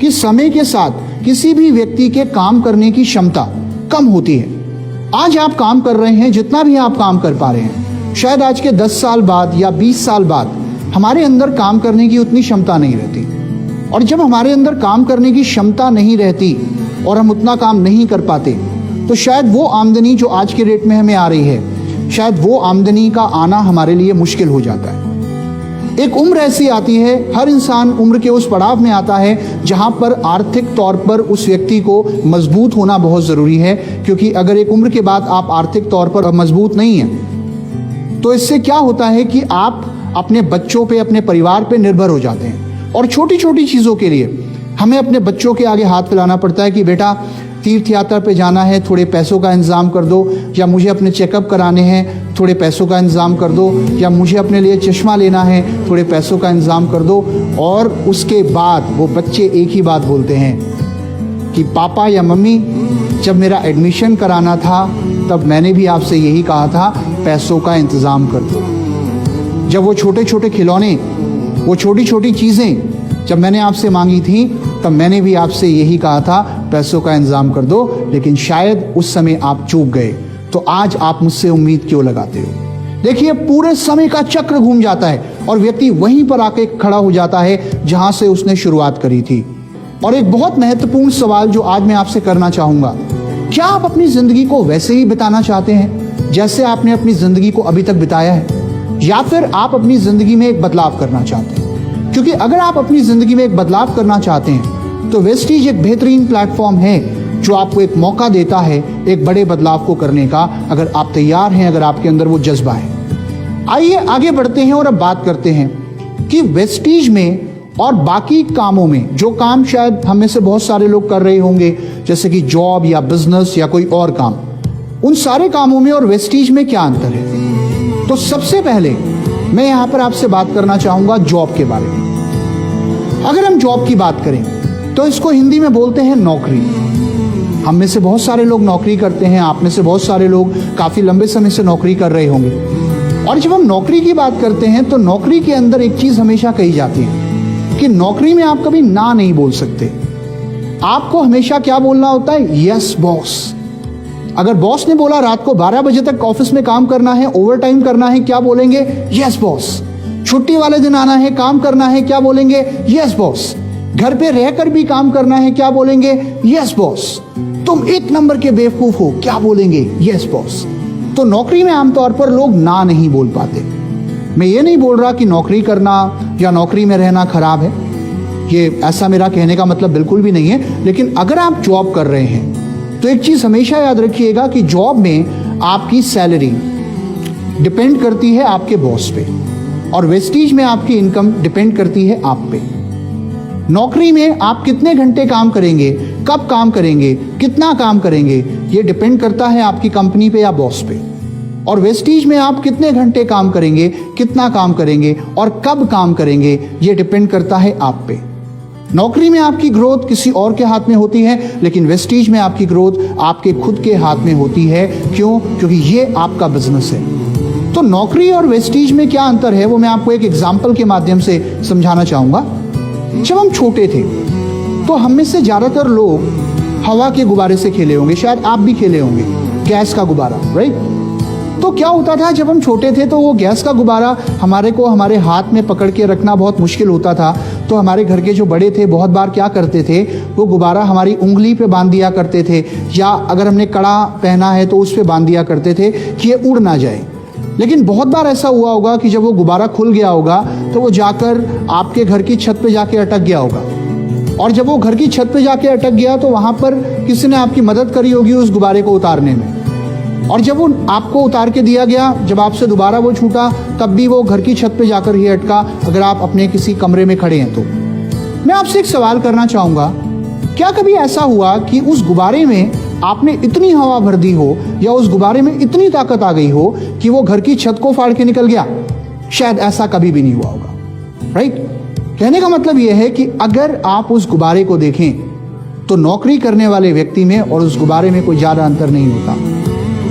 कि समय के साथ किसी भी व्यक्ति के काम करने की क्षमता कम होती है। आज आप काम कर रहे हैं, जितना भी आप काम कर पा रहे हैं, शायद आज के 10 साल बाद या 20 साल बाद हमारे अंदर काम करने की उतनी क्षमता नहीं रहती। और जब हमारे अंदर काम करने की क्षमता नहीं रहती और हम उतना काम नहीं कर पाते, तो शायद वो आमदनी जो आज के रेट में हमें आ रही है, शायद वो आमदनी का आना हमारे लिए मुश्किल हो जाता है। एक उम्र ऐसी आती है, हर इंसान उम्र के उस पड़ाव में आता है जहां पर आर्थिक तौर पर उस व्यक्ति को मजबूत होना बहुत ज़रूरी है, क्योंकि अगर एक उम्र के बाद आप आर्थिक तौर पर मजबूत नहीं हैं तो इससे क्या होता है कि आप अपने बच्चों पे, अपने परिवार पे निर्भर हो जाते हैं। और छोटी छोटी चीज़ों के लिए हमें अपने बच्चों के आगे हाथ फैलाना पड़ता है कि बेटा तीर्थ यात्रा पे जाना है, थोड़े पैसों का इंतज़ाम कर दो, या मुझे अपने चेकअप कराने हैं, थोड़े पैसों का इंतज़ाम कर दो, या मुझे अपने लिए चश्मा लेना है, थोड़े पैसों का इंतज़ाम कर दो। और उसके बाद वो बच्चे एक ही बात बोलते हैं कि पापा या मम्मी, जब मेरा एडमिशन कराना था तब मैंने भी आपसे यही कहा था, पैसों का इंतज़ाम कर दो। जब वो छोटे छोटे खिलौने, वो छोटी छोटी चीज़ें जब मैंने आपसे मांगी थी, तब मैंने भी आपसे यही कहा था, पैसों का इंतजाम कर दो। लेकिन शायद उस समय आप चूक गए, तो आज आप मुझसे उम्मीद क्यों लगाते हो? देखिए, पूरे समय का चक्र घूम जाता है और व्यक्ति वहीं पर आके खड़ा हो जाता है जहां से उसने शुरुआत करी थी। और एक बहुत महत्वपूर्ण सवाल जो आज मैं आपसे करना चाहूंगा, क्या आप अपनी जिंदगी को वैसे ही बिताना चाहते हैं जैसे आपने अपनी जिंदगी को अभी तक बिताया है, या फिर आप अपनी जिंदगी में एक बदलाव करना चाहते हैं? क्योंकि अगर आप अपनी जिंदगी में एक बदलाव करना चाहते हैं तो वेस्टीज एक बेहतरीन प्लेटफॉर्म है जो आपको एक मौका देता है एक बड़े बदलाव को करने का, अगर आप तैयार हैं, अगर आपके अंदर वो जज्बा है। आइए आगे बढ़ते हैं और अब बात करते हैं कि वेस्टीज में और बाकी कामों में, जो काम शायद हम में से बहुत सारे लोग कर रहे होंगे, जैसे कि जॉब या बिजनेस या कोई और काम, उन सारे कामों में और वेस्टीज में क्या अंतर है। तो सबसे पहले मैं यहां पर आपसे बात करना चाहूंगा जॉब के बारे में। अगर हम जॉब की बात करें तो इसको हिंदी में बोलते हैं नौकरी। हम में से बहुत सारे लोग नौकरी करते हैं, आप में से बहुत सारे लोग काफी लंबे समय से नौकरी कर रहे होंगे। और जब हम नौकरी की बात करते हैं तो नौकरी के अंदर एक चीज हमेशा कही जाती है कि नौकरी में आप कभी ना नहीं बोल सकते। आपको हमेशा क्या बोलना होता है? Yes boss. अगर बॉस ने बोला रात को 12 बजे तक ऑफिस में काम करना है, ओवर टाइम करना है, क्या बोलेंगे? Yes boss. छुट्टी वाले दिन आना है, काम करना है, क्या बोलेंगे? Yes boss. घर पे रहकर भी काम करना है, क्या बोलेंगे? Yes boss. तुम एक नंबर के बेवकूफ हो, क्या बोलेंगे? Yes boss. तो नौकरी में आमतौर पर लोग ना नहीं बोल पाते। मैं ये नहीं बोल रहा कि नौकरी करना या नौकरी में रहना खराब है, ये ऐसा मेरा कहने का मतलब बिल्कुल भी नहीं है। लेकिन अगर आप जॉब कर रहे हैं तो एक चीज हमेशा याद रखिएगा कि जॉब में आपकी सैलरी डिपेंड करती है आपके बॉस पे, और वेस्टीज में आपकी इनकम डिपेंड करती है आप पे। नौकरी में आप कितने घंटे काम करेंगे, कब काम करेंगे, कितना काम करेंगे, ये डिपेंड करता है आपकी कंपनी पे या बॉस पे। और वेस्टीज में आप कितने घंटे काम करेंगे, कितना काम करेंगे और कब काम करेंगे, ये डिपेंड करता है आप पे। नौकरी में आपकी ग्रोथ किसी और के हाथ में होती है, लेकिन वेस्टीज में आपकी ग्रोथ आपके खुद के हाथ में होती है। क्यों? क्योंकि ये आपका बिजनेस है। तो नौकरी और वेस्टीज में क्या अंतर है वो मैं आपको एक एग्जाम्पल के माध्यम से समझाना चाहूंगा। जब हम छोटे थे तो हम में से ज्यादातर लोग हवा के गुब्बारे से खेले होंगे, शायद आप भी खेले होंगे, गैस का गुब्बारा, राइट? तो क्या होता था जब हम छोटे थे तो वो गैस का गुब्बारा हमारे हाथ में पकड़ के रखना बहुत मुश्किल होता था। तो हमारे घर के जो बड़े थे बहुत बार क्या करते थे, वो गुब्बारा हमारी उंगली पे बांध दिया करते थे, या अगर हमने कड़ा पहना है तो उस पे बांध दिया करते थे कि ये उड़ ना जाए। लेकिन बहुत बार ऐसा हुआ होगा कि जब वो गुब्बारा खुल गया होगा तो वो जाकर आपके घर की छत पे जाके अटक गया होगा, और जब वो घर की छत पे जाके अटक गया तो वहां पर किसी ने आपकी मदद करी होगी उस गुब्बारे को उतारने में। और जब वो आपको उतार के दिया गया, जब आपसे दोबारा वो छूटा, तब भी वो घर की छत पे जाकर ही अटका, अगर आप अपने किसी कमरे में खड़े हैं तो। मैं आपसे एक सवाल करना चाहूंगा, क्या कभी ऐसा हुआ कि उस गुब्बारे में आपने इतनी हवा भर दी हो या उस गुब्बारे में इतनी ताकत आ गई हो कि वो घर की छत को फाड़ के निकल गया? शायद ऐसा कभी भी नहीं हुआ होगा, राइट? कहने का मतलब यह है कि अगर आप उस गुब्बारे को देखें तो नौकरी करने वाले व्यक्ति में और उस गुब्बारे में कोई ज्यादा अंतर नहीं होता,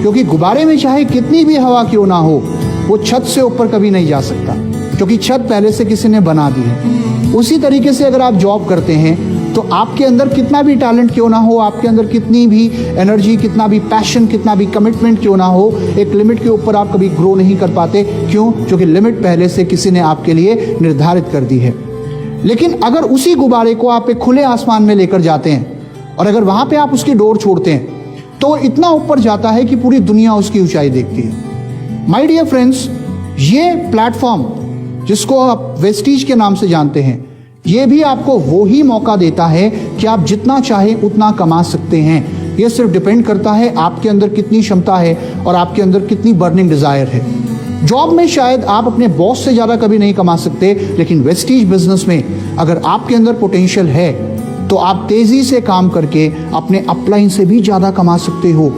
क्योंकि गुब्बारे में चाहे कितनी भी हवा क्यों ना हो, वो छत से ऊपर कभी नहीं जा सकता, क्योंकि छत पहले से किसी ने बना दी है। उसी तरीके से अगर आप जॉब करते हैं तो आपके अंदर कितना भी टैलेंट क्यों ना हो, आपके अंदर कितनी भी एनर्जी, कितना भी पैशन, कितना भी कमिटमेंट क्यों ना हो, एक लिमिट के ऊपर आप कभी ग्रो नहीं कर पाते। क्यों? क्योंकि लिमिट पहले से किसी ने आपके लिए निर्धारित कर दी है। लेकिन अगर उसी गुब्बारे को आप एक खुले आसमान में लेकर जाते हैं और अगर वहां पे आप उसकी डोर छोड़ते हैं तो वो इतना ऊपर जाता है कि पूरी दुनिया उसकी ऊंचाई देखती है। माय डियर फ्रेंड्स, ये प्लेटफॉर्म जिसको आप वेस्टीज के नाम से जानते हैं, ये भी आपको वो ही मौका देता है कि आप जितना चाहें उतना कमा सकते हैं। ये सिर्फ डिपेंड करता है आपके अंदर कितनी क्षमता है और आपके अंदर कितनी बर्निंग डिजायर है। जॉब में शायद आप अपने बॉस से ज्यादा कभी नहीं कमा सकते, लेकिन वेस्टीज बिजनेस में अगर आपके अंदर पोटेंशियल है तो आप तेजी से काम करके अपने अपलाइन से भी ज्यादा कमा सकते हो।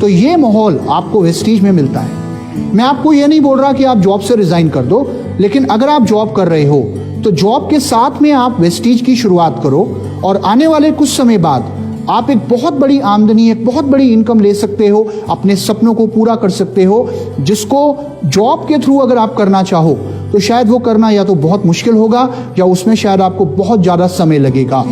तो ये माहौल आपको वेस्टीज में मिलता है। मैं आपको ये नहीं बोल रहा कि आप जॉब से रिजाइन कर दो, लेकिन अगर आप जॉब कर रहे हो तो जॉब के साथ में आप वेस्टीज की शुरुआत करो और आने वाले कुछ समय बाद आप एक बहुत बड़ी आमदनी, एक बहुत बड़ी इनकम ले सकते हो, अपने सपनों को पूरा कर सकते हो, जिसको जॉब के थ्रू अगर आप करना चाहो तो शायद वो करना या तो बहुत मुश्किल होगा या उसमें शायद आपको बहुत ज्यादा समय लगेगा।